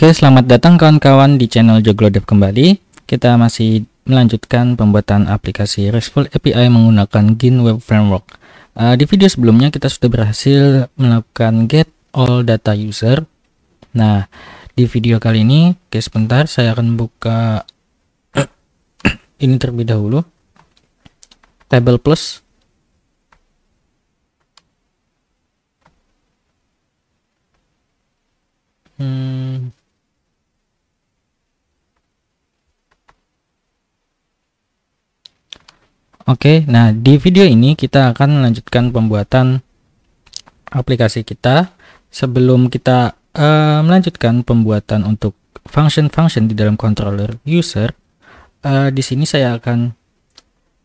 Oke, selamat datang kawan-kawan di channel Joglodev kembali. Kita masih melanjutkan pembuatan aplikasi RESTful API menggunakan Gin Web Framework. Di video sebelumnya kita sudah berhasil melakukan get all data user. Nah, di video kali ini, oke sebentar, saya akan buka ini terlebih dahulu. Table plus. Oke, nah di video ini kita akan melanjutkan pembuatan aplikasi kita. Sebelum kita melanjutkan pembuatan untuk function-function di dalam controller user, di sini saya akan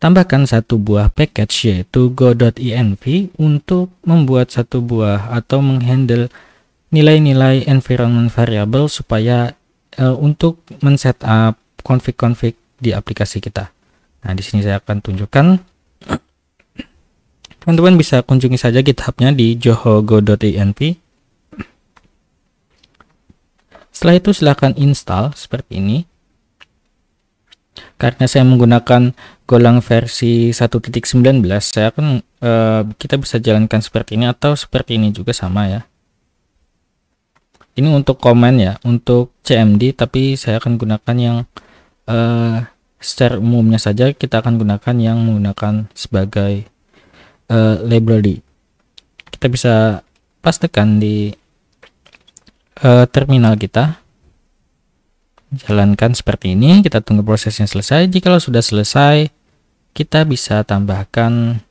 tambahkan satu buah package yaitu go.env untuk membuat satu buah atau menghandle nilai-nilai environment variable supaya untuk men-setup config-config di aplikasi kita. Nah, di sini saya akan tunjukkan. Teman-teman bisa kunjungi saja GitHub-nya di johogo.env. Setelah itu silahkan install seperti ini. Karena saya menggunakan Golang versi 1.19, saya akan kita bisa jalankan seperti ini atau seperti ini juga sama ya. Ini untuk command ya, untuk CMD, tapi saya akan gunakan yang secara umumnya saja. Kita akan gunakan yang menggunakan sebagai library. Kita bisa pastekan di terminal kita, jalankan seperti ini. Kita tunggu prosesnya selesai. Jikalau sudah selesai, kita bisa tambahkan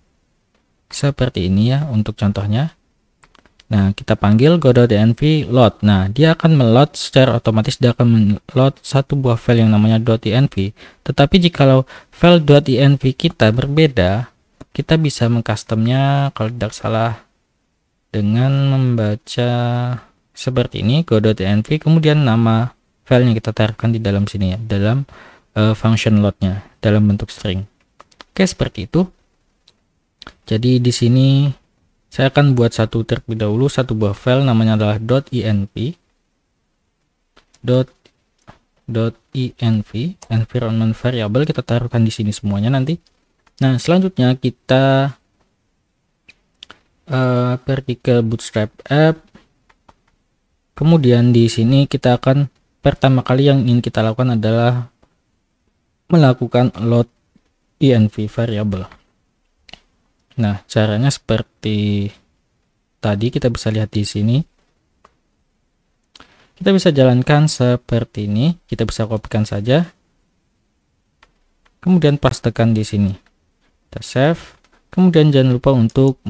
seperti ini ya untuk contohnya. Nah, kita panggil go.env load. Nah, dia akan meload secara otomatis, dia akan meload satu buah file yang namanya .env. Tetapi jikalau file .env kita berbeda, kita bisa mengcustomnya kalau tidak salah dengan membaca seperti ini, go.env, kemudian nama filenya kita taruhkan di dalam sini ya, dalam function loadnya dalam bentuk string. Oke, seperti itu. Jadi di sini saya akan buat terlebih dahulu satu buah file namanya adalah .env environment variable, kita taruhkan di sini semuanya nanti. Nah, selanjutnya kita pergi ke Bootstrap app. Kemudian di sini kita akan pertama kali yang ingin kita lakukan adalah melakukan load env variable. Nah, caranya seperti tadi, kita bisa lihat di sini. Kita bisa jalankan seperti ini. Kita bisa kopikan saja. Kemudian pastekan di sini. Kita save. Kemudian jangan lupa untuk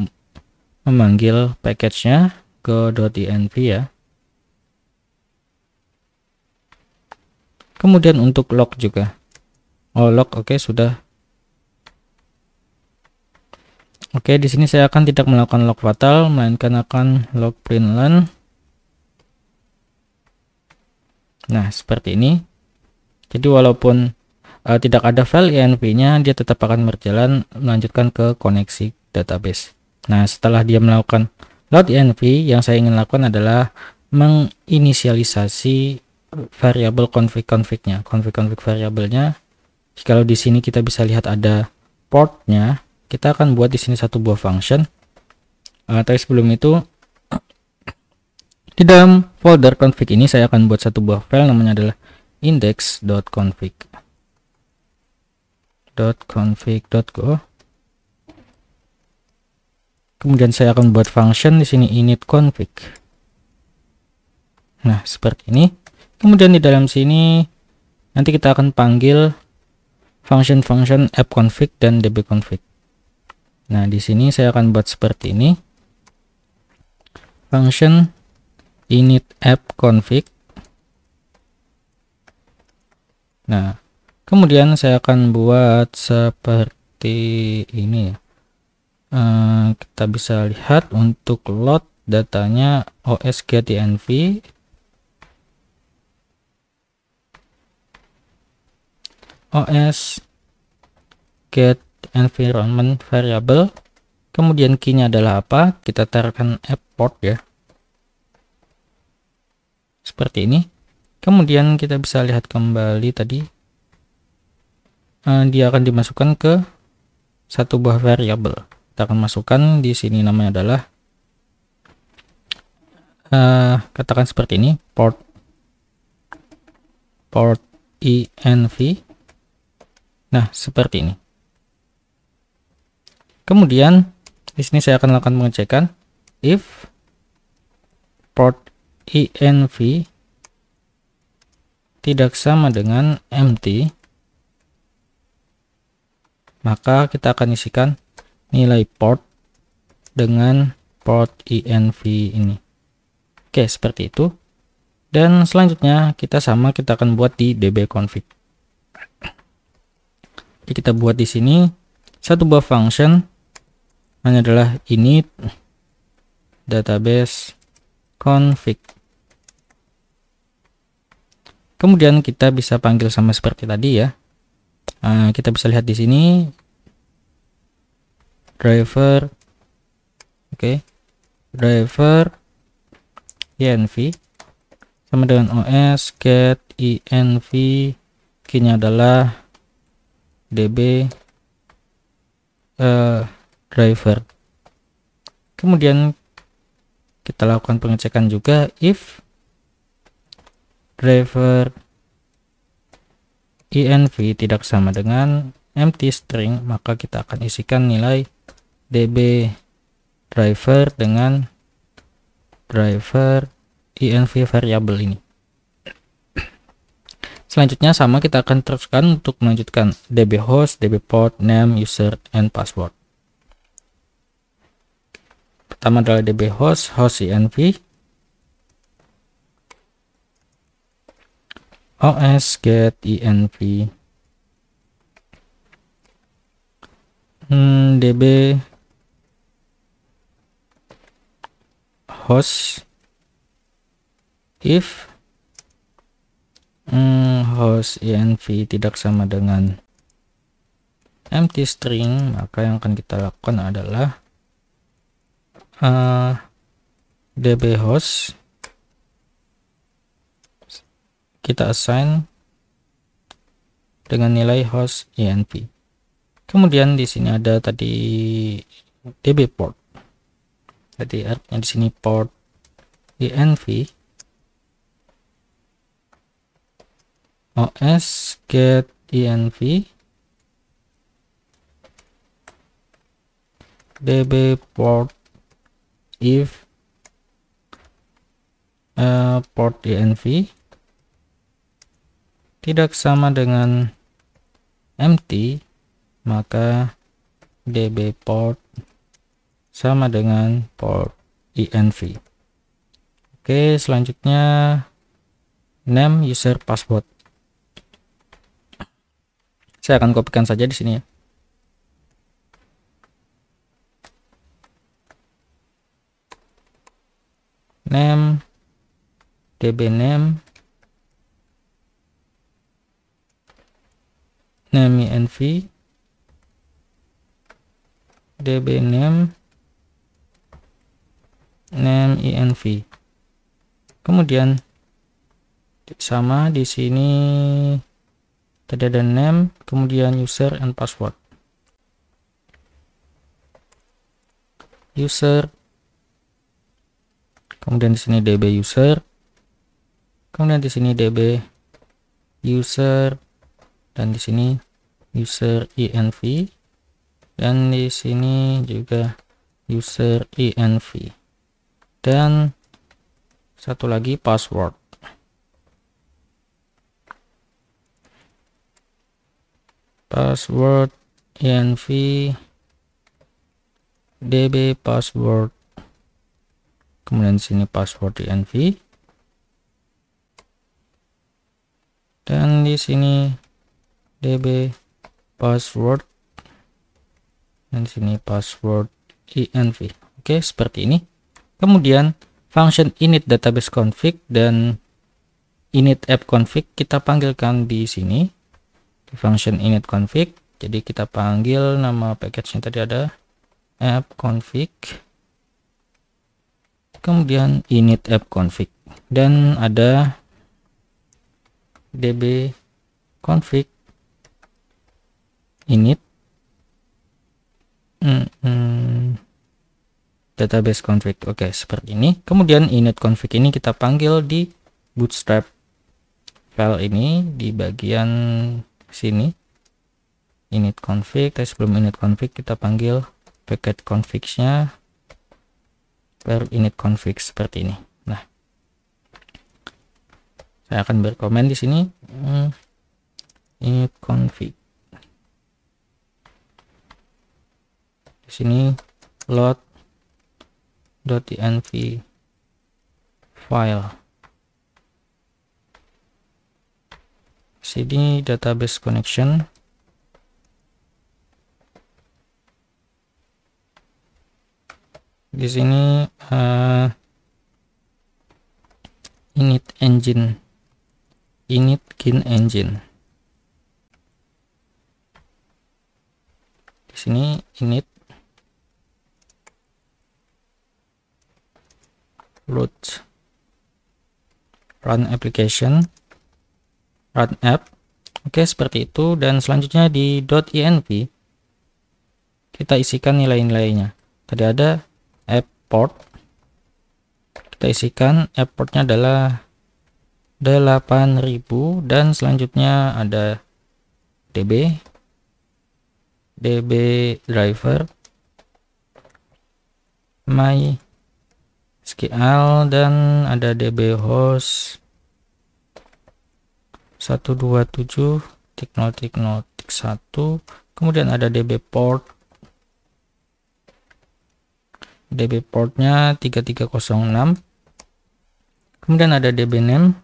memanggil package-nya go.env ya. Kemudian untuk log juga. Oh, log, oke, sudah. Oke, di sini saya akan tidak melakukan log fatal, melainkan akan log println. Nah, seperti ini. Jadi walaupun tidak ada file env-nya, dia tetap akan berjalan melanjutkan ke koneksi database. Nah, setelah dia melakukan load env, yang saya ingin lakukan adalah menginisialisasi variabel config-confignya. Config-config variabelnya, kalau di sini kita bisa lihat ada portnya, kita akan buat di sini satu buah function. Tapi sebelum itu, di dalam folder config ini saya akan buat satu buah file namanya adalah index.config.go. Kemudian saya akan buat function di sini init config. Nah, seperti ini. Kemudian di dalam sini nanti kita akan panggil function-function appconfig dan dbconfig. Nah, di sini saya akan buat seperti ini. Function init appconfig. Nah, kemudian saya akan buat seperti ini ya. Kita bisa lihat untuk load datanya os get.env. os get environment variable, kemudian key-nya adalah apa, kita taruhkan app port ya, seperti ini. Kemudian kita bisa lihat kembali tadi, dia akan dimasukkan ke satu buah variabel. Kita akan masukkan di sini, namanya adalah katakan seperti ini, port env. Nah, seperti ini. Kemudian di sini saya akan lakukan pengecekan if port env tidak sama dengan empty, maka kita akan isikan nilai port dengan port env ini. Oke, seperti itu. Dan selanjutnya kita akan buat di dbconfig. Jadi kita buat di sini satu buah function, namanya adalah init database config. Kemudian kita bisa panggil sama seperti tadi ya. Kita bisa lihat di sini driver, driver env sama dengan os get env, key-nya adalah db driver. Kemudian kita lakukan pengecekan juga if driver env tidak sama dengan empty string, maka kita akan isikan nilai db driver dengan driver env variabel ini. Selanjutnya sama, kita akan teruskan untuk melanjutkan db host, db port, name, user, and password. Pertama adalah db host env, os get env, db host if host env tidak sama dengan empty string, maka yang akan kita lakukan adalah db host kita assign dengan nilai host env. Kemudian di sini ada tadi db port. Jadi artinya di sini port env os get env db port if port env tidak sama dengan empty, maka db port sama dengan port env. Oke, selanjutnya name, user, password. Saya akan kopikan saja di sini ya. Name, db name, name env, db name, name env. Kemudian sama di sini tadi ada name, kemudian user and password. User, kemudian di sini db user, kemudian di sini db user, dan di sini user env, dan di sini juga user env, dan satu lagi password. Password env db password, kemudian sini password env, dan di sini db password, dan sini password env. Oke, seperti ini. Kemudian function init database config dan init app config kita panggilkan di sini di function init config. Jadi kita panggil nama package-nya tadi ada app config, kemudian init app config, dan ada db config init database config. Oke, seperti ini. Kemudian init config ini kita panggil di bootstrap file ini di bagian sini. Init config, tapi sebelum init config kita panggil packet configs-nya per init config seperti ini. Nah, saya akan berkomen di sini init config. Di sini load.env file. Sini database connection. Di sini init engine, init gin engine. Di sini init load run application, run app. Oke, seperti itu. Dan selanjutnya di .env kita isikan nilai-nilainya. Tadi ada app port, kita isikan app portnya adalah 8000, dan selanjutnya ada db driver my SQL, dan ada db host 127.0.0.1, kemudian ada db port, db portnya 3306, kemudian ada db name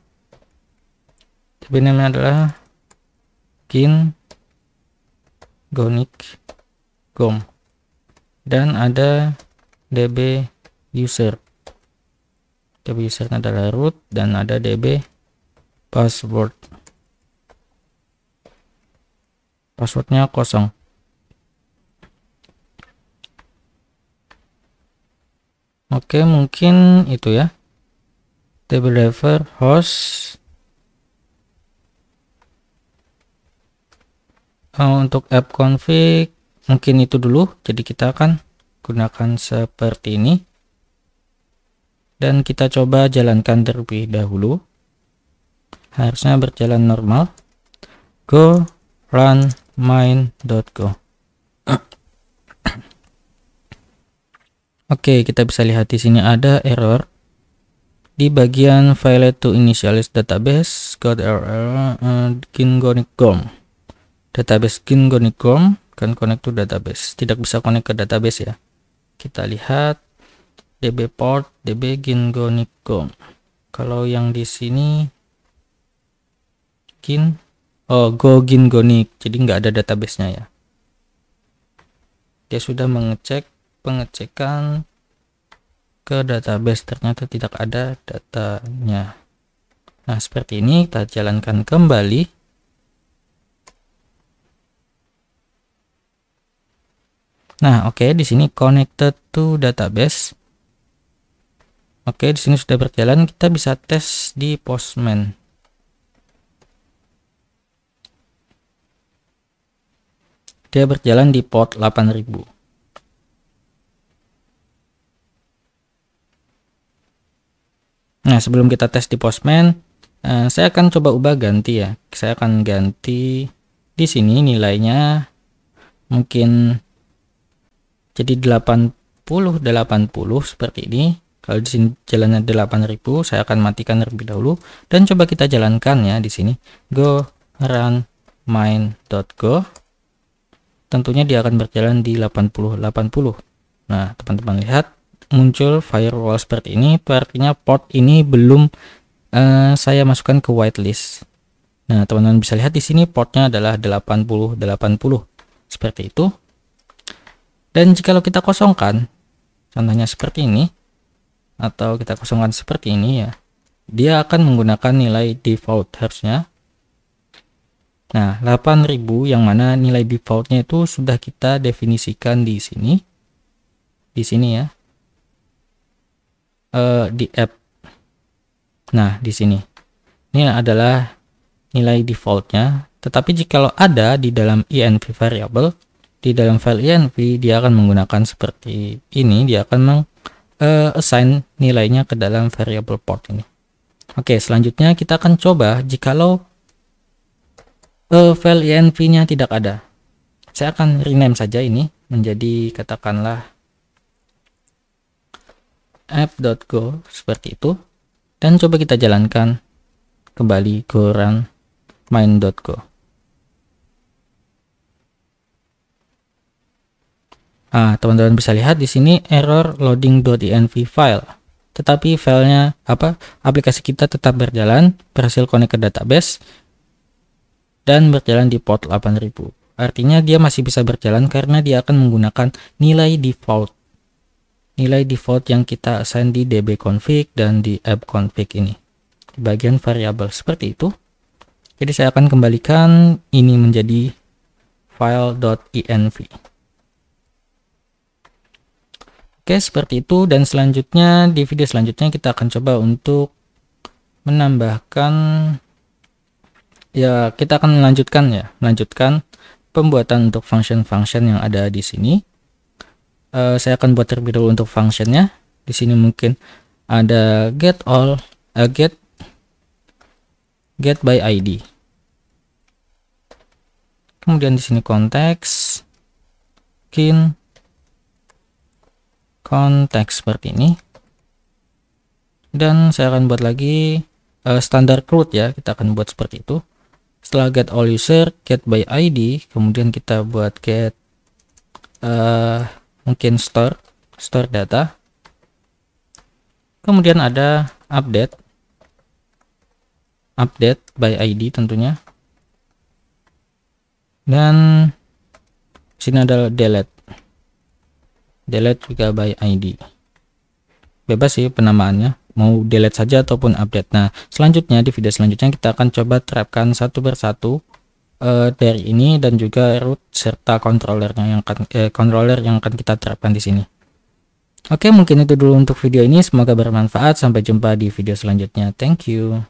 nya adalah gin gonic gom, dan ada db user adalah root, dan ada db passwordnya 0. Oke, mungkin itu ya. db driver host. Untuk app config mungkin itu dulu. Jadi kita akan gunakan seperti ini. Dan kita coba jalankan terlebih dahulu. Harusnya berjalan normal. Go run main.go. Oke, kita bisa lihat di sini ada error di bagian failed to initialize database got error gin-gonic-gom. Database gin-gonic-gom kan connect to database, tidak bisa connect ke database ya. Kita lihat db port db gin-gonic-gom. Kalau yang di sini go gin-gonic, jadi nggak ada database-nya ya. Dia sudah mengecek pengecekan ke database, ternyata tidak ada datanya. Nah, seperti ini kita jalankan kembali. Nah, oke, di sini connected to database. Oke, di sini sudah berjalan. Kita bisa tes di Postman. Dia berjalan di port 8000. Nah, sebelum kita tes di Postman, saya akan coba ubah ganti ya. Saya akan ganti di sini nilainya mungkin jadi 80 seperti ini. Kalau di sini jalannya 8000, saya akan matikan terlebih dahulu dan coba kita jalankan ya di sini. Go run main.go. Tentunya dia akan berjalan di 80. Nah, teman-teman lihat muncul firewall seperti ini, itu artinya port ini belum saya masukkan ke whitelist. Nah, teman-teman bisa lihat di sini portnya adalah 80 seperti itu. Dan jika kita kosongkan, contohnya seperti ini, atau kita kosongkan seperti ini ya, dia akan menggunakan nilai default harusnya. Nah, 8000 yang mana nilai defaultnya itu sudah kita definisikan di sini. Di sini ya. Di app. Nah, di sini. Ini adalah nilai defaultnya, tetapi jikalau ada di dalam env variable, di dalam file env dia akan menggunakan seperti ini, dia akan assign nilainya ke dalam variable port ini. Oke, selanjutnya kita akan coba jikalau file env-nya tidak ada. Saya akan rename saja ini menjadi katakanlah app.go seperti itu, dan coba kita jalankan kembali ke run main.go. Teman-teman bisa lihat di sini error loading.env file. Tetapi filenya aplikasi kita tetap berjalan, berhasil connect ke database dan berjalan di port 8000. Artinya dia masih bisa berjalan karena dia akan menggunakan nilai default. Nilai default yang kita assign di dbconfig dan di appconfig ini. Di bagian variabel seperti itu. Jadi saya akan kembalikan ini menjadi file.env. Oke, seperti itu, dan selanjutnya di video selanjutnya kita akan coba untuk menambahkan, ya kita akan melanjutkan pembuatan untuk function-function yang ada di sini. Saya akan buat terlebih dahulu untuk functionnya. Di sini mungkin ada get by ID. Kemudian di sini konteks konteks seperti ini, dan saya akan buat lagi standar CRUD ya, kita akan buat seperti itu. Setelah get all user, get by ID, kemudian kita buat get mungkin store data, kemudian ada update by ID tentunya, dan sini ada delete juga by ID. Bebas sih penamaannya, mau delete saja ataupun update. Nah, selanjutnya di video selanjutnya kita akan coba terapkan satu persatu dari ini, dan juga root serta controller yang akan kita terapkan di sini. Oke, mungkin itu dulu untuk video ini, semoga bermanfaat. Sampai jumpa di video selanjutnya. Thank you.